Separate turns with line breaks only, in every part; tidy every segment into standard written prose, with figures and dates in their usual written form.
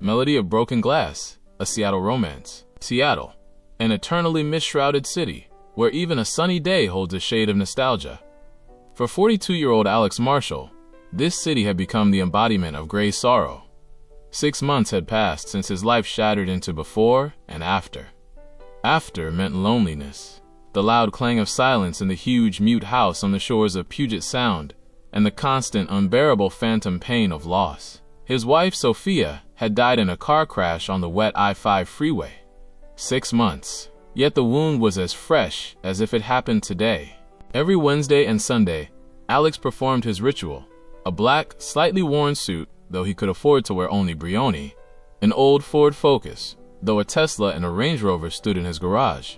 Melody of Broken Glass, a Seattle romance. Seattle, an eternally mist-shrouded city, where even a sunny day holds a shade of nostalgia. For 42-year-old Alex Marshall, this city had become the embodiment of gray sorrow. 6 months had passed since his life shattered into before and after. After meant loneliness, the loud clang of silence in the huge mute house on the shores of Puget Sound, and the constant, unbearable phantom pain of loss. His wife, Sophia, had died in a car crash on the wet I-5 freeway. 6 months, yet the wound was as fresh as if it happened today. Every Wednesday and Sunday, Alex performed his ritual, a black, slightly worn suit, though he could afford to wear only Brioni, an old Ford Focus, though a Tesla and a Range Rover stood in his garage,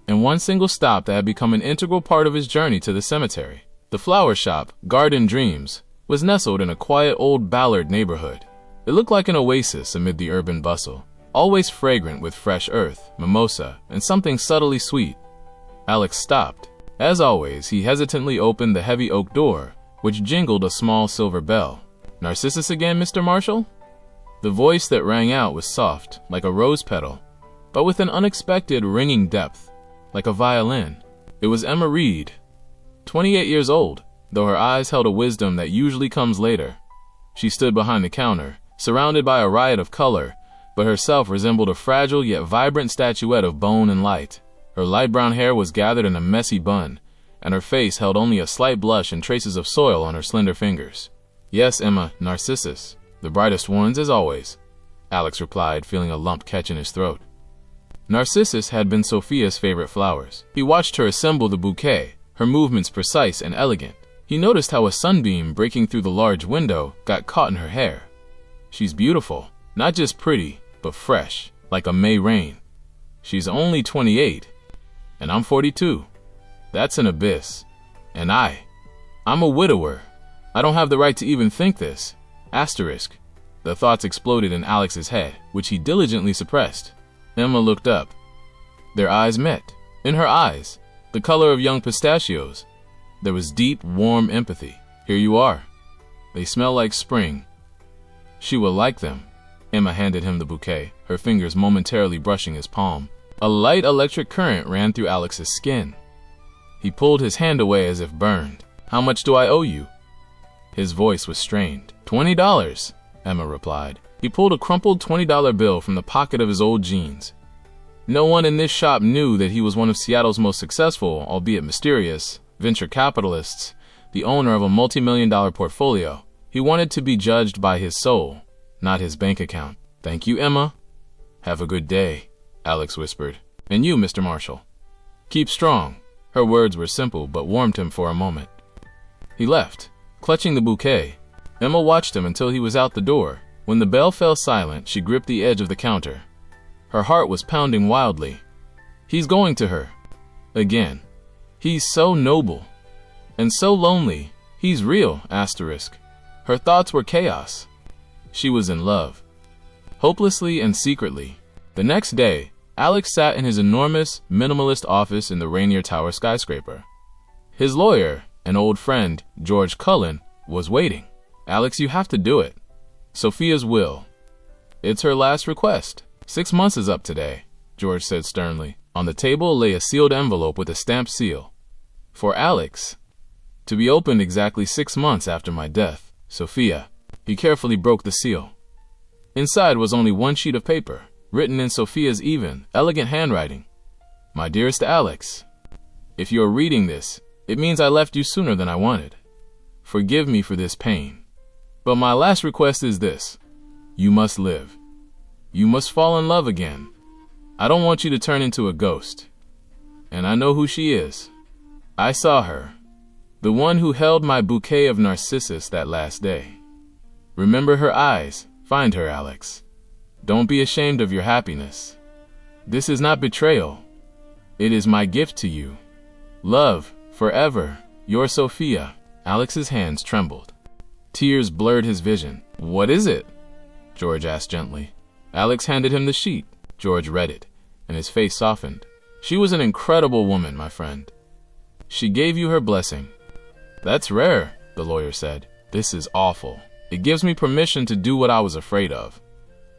and one single stop that had become an integral part of his journey to the cemetery. The flower shop, Garden Dreams, was nestled in a quiet old Ballard neighborhood. It looked like an oasis amid the urban bustle, always fragrant with fresh earth, mimosa, and something subtly sweet. Alex stopped. As always, he hesitantly opened the heavy oak door, which jingled a small silver bell. "Narcissus again, Mr. Marshall?" The voice that rang out was soft, like a rose petal, but with an unexpected ringing depth, like a violin. It was Emma Reed, 28 years old, though her eyes held a wisdom that usually comes later. She stood behind the counter, surrounded by a riot of color, but herself resembled a fragile yet vibrant statuette of bone and light. Her light brown hair was gathered in a messy bun, and her face held only a slight blush and traces of soil on her slender fingers. "Yes, Emma, Narcissus. The brightest ones, as always," Alex replied, feeling a lump catch in his throat. Narcissus had been Sophia's favorite flowers. He watched her assemble the bouquet, her movements precise and elegant. He noticed how a sunbeam breaking through the large window got caught in her hair. "She's beautiful, not just pretty, but fresh, like a May rain. She's only 28, and I'm 42. That's an abyss. And I'm a widower. I don't have the right to even think this. Asterisk." The thoughts exploded in Alex's head, which he diligently suppressed. Emma looked up. Their eyes met. In her eyes, the color of young pistachios, there was deep, warm empathy. "Here you are. They smell like spring. She will like them." Emma handed him the bouquet, her fingers momentarily brushing his palm. A light electric current ran through Alex's skin. He pulled his hand away as if burned. "How much do I owe you?" His voice was strained. $20, Emma replied. He pulled a crumpled $20 bill from the pocket of his old jeans. No one in this shop knew that he was one of Seattle's most successful, albeit mysterious, venture capitalists, the owner of a multi-million-dollar portfolio. He wanted to be judged by his soul, not his bank account. "Thank you, Emma." "Have a good day," Alex whispered. "And you, Mr. Marshall. Keep strong." Her words were simple, but warmed him for a moment. He left, clutching the bouquet. Emma watched him until he was out the door. When the bell fell silent, she gripped the edge of the counter. Her heart was pounding wildly. He's going to her. Again. He's so noble. And so lonely. He's real, asterisk. Her thoughts were chaos. She was in love. Hopelessly and secretly. The next day, Alex sat in his enormous, minimalist office in the Rainier Tower skyscraper. His lawyer, an old friend, George Cullen, was waiting. "Alex, you have to do it. Sophia's will. It's her last request. 6 months is up today," George said sternly. On the table lay a sealed envelope with a stamped seal. "For Alex. To be opened exactly 6 months after my death. Sophia." He carefully broke the seal. Inside was only one sheet of paper, written in Sophia's even, elegant handwriting. "My dearest Alex, if you are reading this, it means I left you sooner than I wanted. Forgive me for this pain. But my last request is this. You must live. You must fall in love again. I don't want you to turn into a ghost. And I know who she is. I saw her. The one who held my bouquet of narcissus that last day. Remember her eyes. Find her, Alex. Don't be ashamed of your happiness. This is not betrayal. It is my gift to you. Love, forever, your Sophia." Alex's hands trembled. Tears blurred his vision. "What is it?" George asked gently. Alex handed him the sheet. George read it, and his face softened. "She was an incredible woman, my friend. She gave you her blessing." "That's rare," the lawyer said. "This is awful. It gives me permission to do what I was afraid of."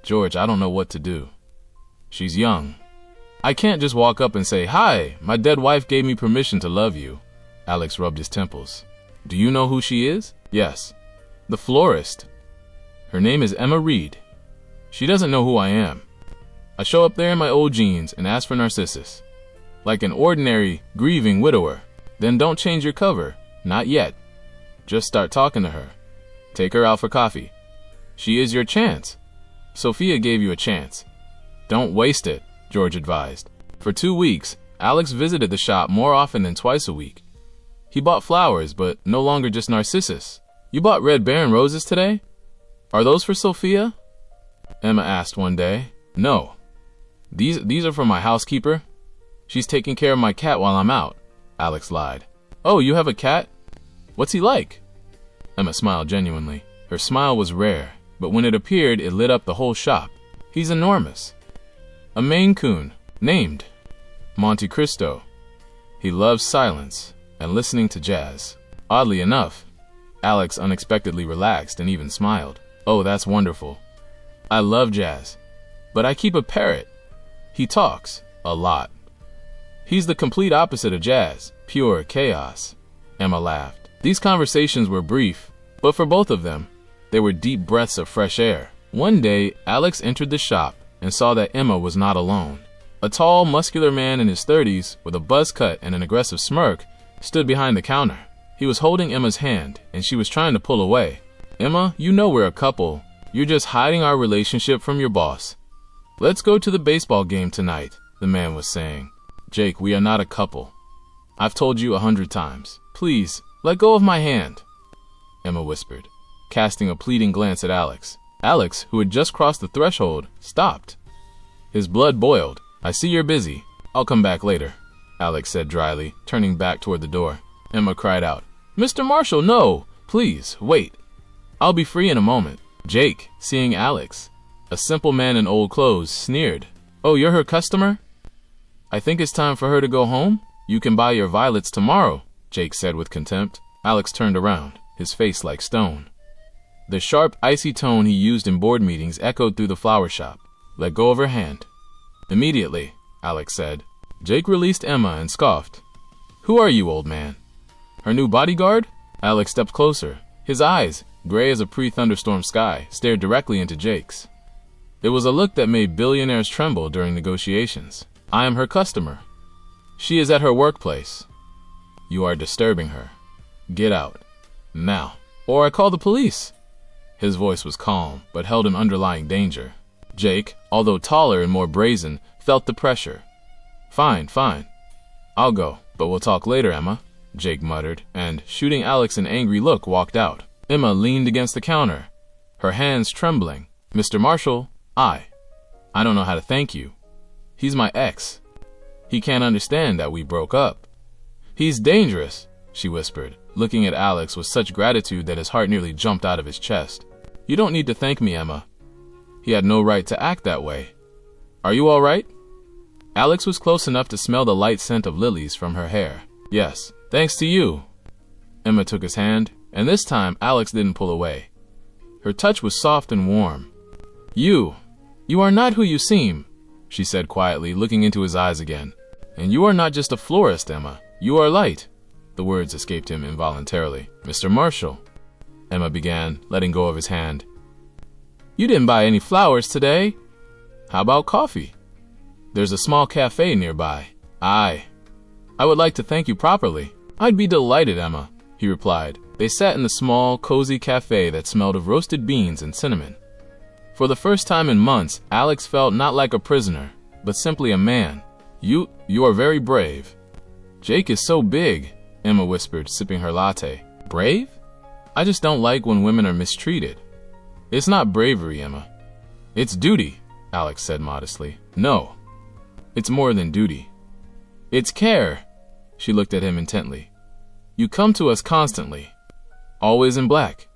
George, I don't know what to do. She's young. I can't just walk up and say, "Hi, my dead wife gave me permission to love you." Alex rubbed his temples. Do you know who she is? Yes. The florist. Her name is Emma Reed. She doesn't know who I am. I show up there in my old jeans and ask for Narcissus. Like an ordinary, grieving widower. Then don't change your cover. Not yet. Just start talking to her. Take her out for coffee. She is your chance. Sophia gave you a chance. Don't waste it, George advised. For 2 weeks, Alex visited the shop more often than twice a week. He bought flowers, but no longer just narcissus. You bought red Baron roses today? Are those for Sophia? Emma asked one day. No. These are for my housekeeper. She's taking care of my cat while I'm out, Alex lied. Oh, you have a cat? What's he like? Emma smiled genuinely. Her smile was rare, but when it appeared, it lit up the whole shop. He's enormous. A Maine Coon, named Monte Cristo. He loves silence and listening to jazz. Oddly enough, Alex unexpectedly relaxed and even smiled. Oh, that's wonderful. I love jazz, but I keep a parrot. He talks a lot. He's the complete opposite of jazz, pure chaos. Emma laughed. These conversations were brief, but for both of them, they were deep breaths of fresh air. One day, Alex entered the shop and saw that Emma was not alone. A tall, muscular man in his 30s, with a buzz cut and an aggressive smirk, stood behind the counter. He was holding Emma's hand, and she was trying to pull away. Emma, you know we're a couple. You're just hiding our relationship from your boss. Let's go to the baseball game tonight, the man was saying. Jake, we are not a couple. I've told you 100 times. Please, let go of my hand, Emma whispered, casting a pleading glance at Alex. Alex, who had just crossed the threshold, stopped. His blood boiled. I see you're busy. I'll come back later, Alex said dryly, turning back toward the door. Emma cried out, Mr. Marshall, no! Please, wait. I'll be free in a moment. Jake, seeing Alex, a simple man in old clothes, sneered. Oh, you're her customer? I think it's time for her to go home. You can buy your violets tomorrow, Jake said with contempt. Alex turned around, his face like stone. The sharp, icy tone he used in board meetings echoed through the flower shop. Let go of her hand. Immediately, Alex said. Jake released Emma and scoffed. Who are you, old man? Her new bodyguard? Alex stepped closer. His eyes, gray as a pre-thunderstorm sky, stared directly into Jake's. It was a look that made billionaires tremble during negotiations. I am her customer. She is at her workplace. You are disturbing her. Get out. Now. Or I call the police. His voice was calm, but held an underlying danger. Jake, although taller and more brazen, felt the pressure. Fine. I'll go, but we'll talk later, Emma, Jake muttered, and, shooting Alex an angry look, walked out. Emma leaned against the counter, her hands trembling. Mr. Marshall, I don't know how to thank you. He's my ex. He can't understand that we broke up. He's dangerous, she whispered, looking at Alex with such gratitude that his heart nearly jumped out of his chest. You don't need to thank me, Emma. He had no right to act that way. Are you all right? Alex was close enough to smell the light scent of lilies from her hair. Yes, thanks to you. Emma took his hand, and this time Alex didn't pull away. Her touch was soft and warm. You are not who you seem, she said quietly, looking into his eyes again. And you are not just a florist, Emma. You are light. The words escaped him involuntarily. Mr. Marshall, Emma began, letting go of his hand. You didn't buy any flowers today. How about coffee? There's a small cafe nearby. I would like to thank you properly. I'd be delighted, Emma, he replied. They sat in the small, cozy cafe that smelled of roasted beans and cinnamon. For the first time in months, Alex felt not like a prisoner, but simply a man. You are very brave. Jake is so big, Emma whispered, sipping her latte. Brave? I just don't like when women are mistreated. It's not bravery, Emma. It's duty, Alex said modestly. No, it's more than duty. It's care. She looked at him intently. You come to us constantly, always in black.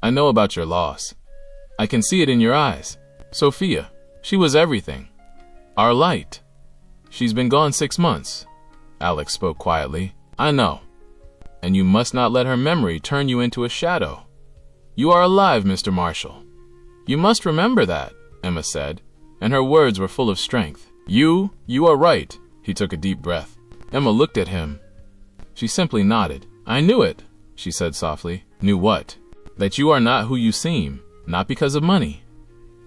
I know about your loss. I can see it in your eyes. Sophia, she was everything. Our light. She's been gone 6 months. Alex spoke quietly. I know. And you must not let her memory turn you into a shadow. You are alive, Mr. Marshall. You must remember that, Emma said, and her words were full of strength. You are right. He took a deep breath. Emma looked at him. She simply nodded. I knew it, she said softly. Knew what? That you are not who you seem, not because of money,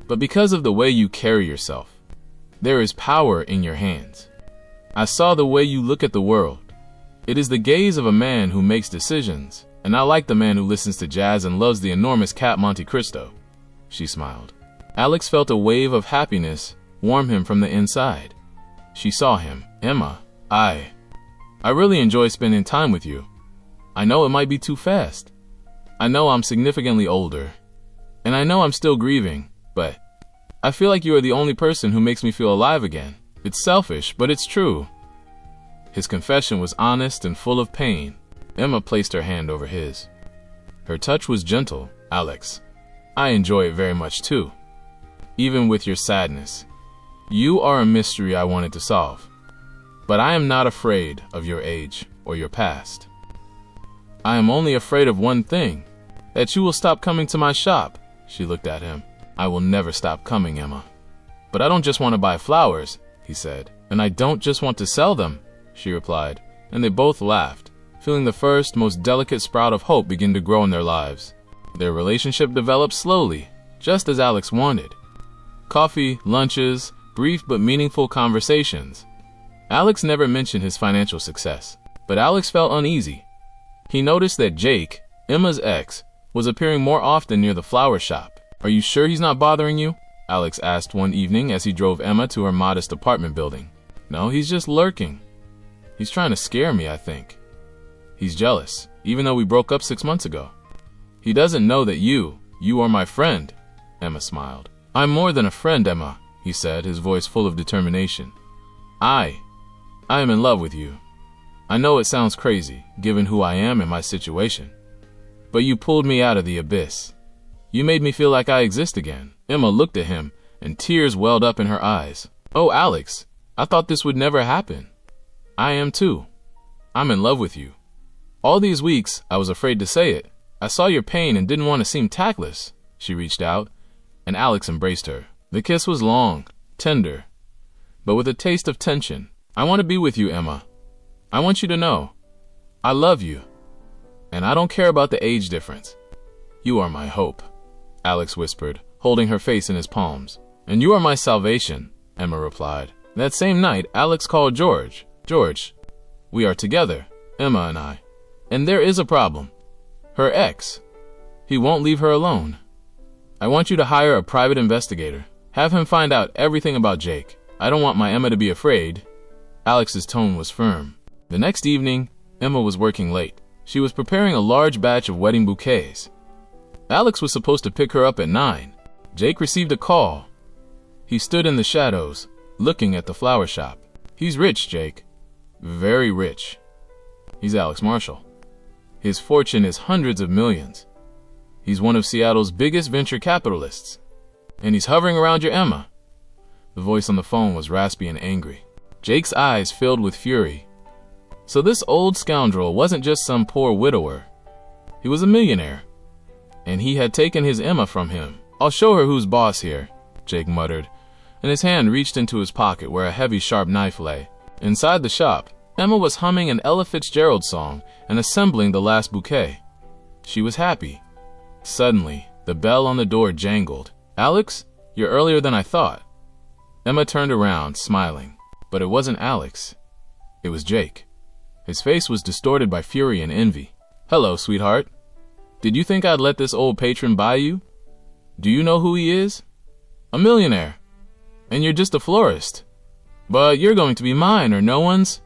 but because of the way you carry yourself. There is power in your hands. I saw the way you look at the world. It is the gaze of a man who makes decisions, and I like the man who listens to jazz and loves the enormous cat Monte Cristo. She smiled. Alex felt a wave of happiness warm him from the inside. She saw him. Emma, I really enjoy spending time with you. I know it might be too fast. I know I'm significantly older, and I know I'm still grieving, but I feel like you are the only person who makes me feel alive again. It's selfish, but it's true. His confession was honest and full of pain. Emma placed her hand over his. Her touch was gentle. Alex, I enjoy it very much too. Even with your sadness. You are a mystery I wanted to solve. But I am not afraid of your age or your past. I am only afraid of one thing, that you will stop coming to my shop. She looked at him. I will never stop coming, Emma. But I don't just want to buy flowers, he said. And I don't just want to sell them, she replied. And they both laughed, feeling the first, most delicate sprout of hope begin to grow in their lives. Their relationship developed slowly, just as Alex wanted. Coffee, lunches, brief but meaningful conversations. Alex never mentioned his financial success, but Alex felt uneasy. He noticed that Jake, Emma's ex, was appearing more often near the flower shop. Are you sure he's not bothering you? Alex asked one evening as he drove Emma to her modest apartment building. No, he's just lurking. He's trying to scare me, I think. He's jealous, even though we broke up 6 months ago. He doesn't know that you are my friend, Emma smiled. I'm more than a friend, Emma, he said, his voice full of determination. I am in love with you. I know it sounds crazy, given who I am and my situation. But you pulled me out of the abyss. You made me feel like I exist again. Emma looked at him, and tears welled up in her eyes. Oh, Alex, I thought this would never happen. I am too. I'm in love with you. All these weeks, I was afraid to say it. I saw your pain and didn't want to seem tactless. She reached out, and Alex embraced her. The kiss was long, tender, but with a taste of tension. I want to be with you, Emma. I want you to know. I love you. And I don't care about the age difference. You are my hope, Alex whispered, holding her face in his palms. And you are my salvation, Emma replied. That same night, Alex called George. George, we are together, Emma and I. And there is a problem. Her ex. He won't leave her alone. I want you to hire a private investigator. Have him find out everything about Jake. I don't want my Emma to be afraid. Alex's tone was firm. The next evening, Emma was working late. She was preparing a large batch of wedding bouquets. Alex was supposed to pick her up at 9. Jake received a call. He stood in the shadows, looking at the flower shop. He's rich, Jake. Very rich. He's Alex Marshall. His fortune is hundreds of millions. He's one of Seattle's biggest venture capitalists. And he's hovering around your Emma. The voice on the phone was raspy and angry. Jake's eyes filled with fury. So this old scoundrel wasn't just some poor widower. He was a millionaire. And he had taken his Emma from him. I'll show her who's boss here, Jake muttered, and his hand reached into his pocket where a heavy, sharp knife lay. Inside the shop, Emma was humming an Ella Fitzgerald song and assembling the last bouquet. She was happy. Suddenly, the bell on the door jangled. Alex, you're earlier than I thought. Emma turned around, smiling. But it wasn't Alex. It was Jake. His face was distorted by fury and envy. Hello, sweetheart. Did you think I'd let this old patron buy you? Do you know who he is? A millionaire. And you're just a florist. But you're going to be mine or no one's,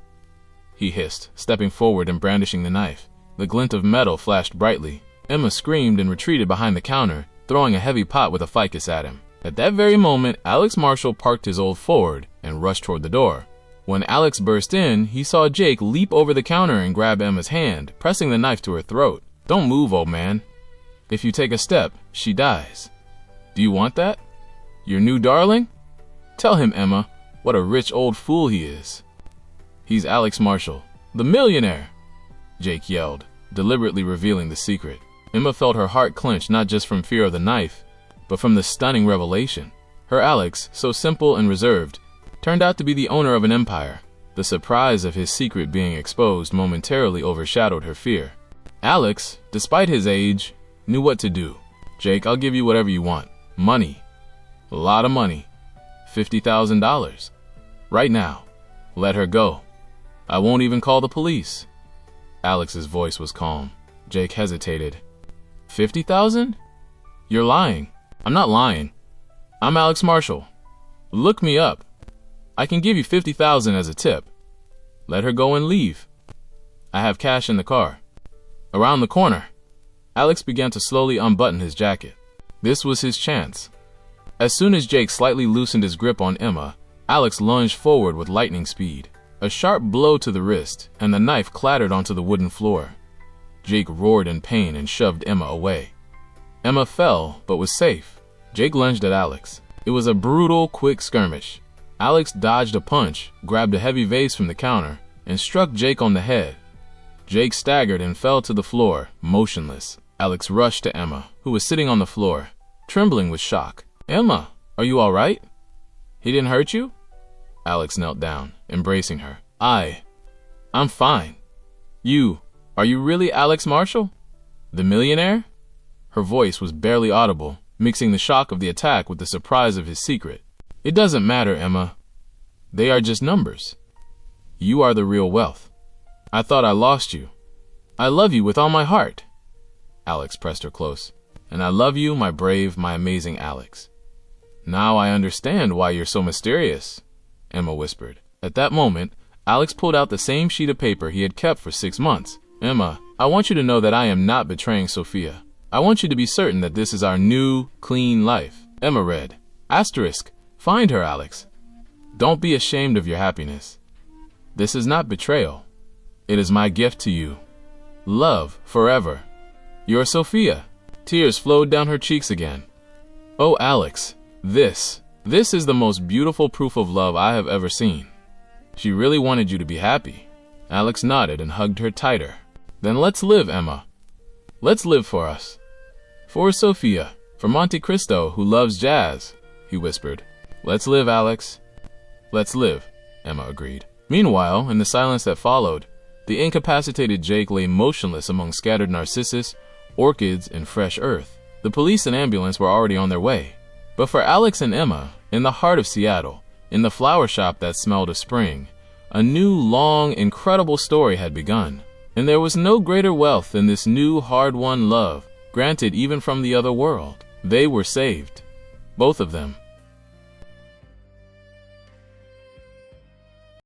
he hissed, stepping forward and brandishing the knife. The glint of metal flashed brightly. Emma screamed and retreated behind the counter, throwing a heavy pot with a ficus at him. At that very moment, Alex Marshall parked his old Ford and rushed toward the door. When Alex burst in, he saw Jake leap over the counter and grab Emma's hand, pressing the knife to her throat. Don't move, old man. If you take a step, she dies. Do you want that? Your new darling? Tell him, Emma, what a rich old fool he is. He's Alex Marshall, the millionaire, Jake yelled, deliberately revealing the secret. Emma felt her heart clench not just from fear of the knife, but from the stunning revelation. Her Alex, so simple and reserved, turned out to be the owner of an empire. The surprise of his secret being exposed momentarily overshadowed her fear. Alex, despite his age, knew what to do. "Jake, I'll give you whatever you want. Money. A lot of money. $50,000. Right now. Let her go. I won't even call the police." Alex's voice was calm. Jake hesitated. "50,000? You're lying." "I'm not lying. I'm Alex Marshall. Look me up. I can give you $50,000 as a tip. Let her go and leave. I have cash in the car." Around the corner, Alex began to slowly unbutton his jacket. This was his chance. As soon as Jake slightly loosened his grip on Emma, Alex lunged forward with lightning speed. A sharp blow to the wrist, and the knife clattered onto the wooden floor. Jake roared in pain and shoved Emma away. Emma fell, but was safe. Jake lunged at Alex. It was a brutal, quick skirmish. Alex dodged a punch, grabbed a heavy vase from the counter, and struck Jake on the head. Jake staggered and fell to the floor, motionless. Alex rushed to Emma, who was sitting on the floor, trembling with shock. "Emma, are you all right? He didn't hurt you?" Alex knelt down, embracing her. I'm fine. Are you really Alex Marshall? The millionaire?" Her voice was barely audible, mixing the shock of the attack with the surprise of his secret. "It doesn't matter, Emma. They are just numbers. You are the real wealth. I thought I lost you. I love you with all my heart." Alex pressed her close. "And I love you, my brave, my amazing Alex. Now I understand why you're so mysterious," Emma whispered. At that moment, Alex pulled out the same sheet of paper he had kept for 6 months. "Emma, I want you to know that I am not betraying Sophia. I want you to be certain that this is our new, clean life." Emma read, "Asterisk, find her, Alex. Don't be ashamed of your happiness. This is not betrayal. It is my gift to you. Love, forever. Your Sophia." Tears flowed down her cheeks again. "Oh, Alex, this is the most beautiful proof of love I have ever seen. She really wanted you to be happy." Alex nodded and hugged her tighter. "Then let's live, Emma. Let's live for us. For Sophia, for Monte Cristo, who loves jazz," he whispered. "Let's live, Alex. Let's live," Emma agreed. Meanwhile, in the silence that followed, the incapacitated Jake lay motionless among scattered narcissus, orchids, and fresh earth. The police and ambulance were already on their way. But for Alex and Emma, in the heart of Seattle, in the flower shop that smelled of spring, a new, long, incredible story had begun. And there was no greater wealth than this new, hard-won love, granted even from the other world. They were saved. Both of them.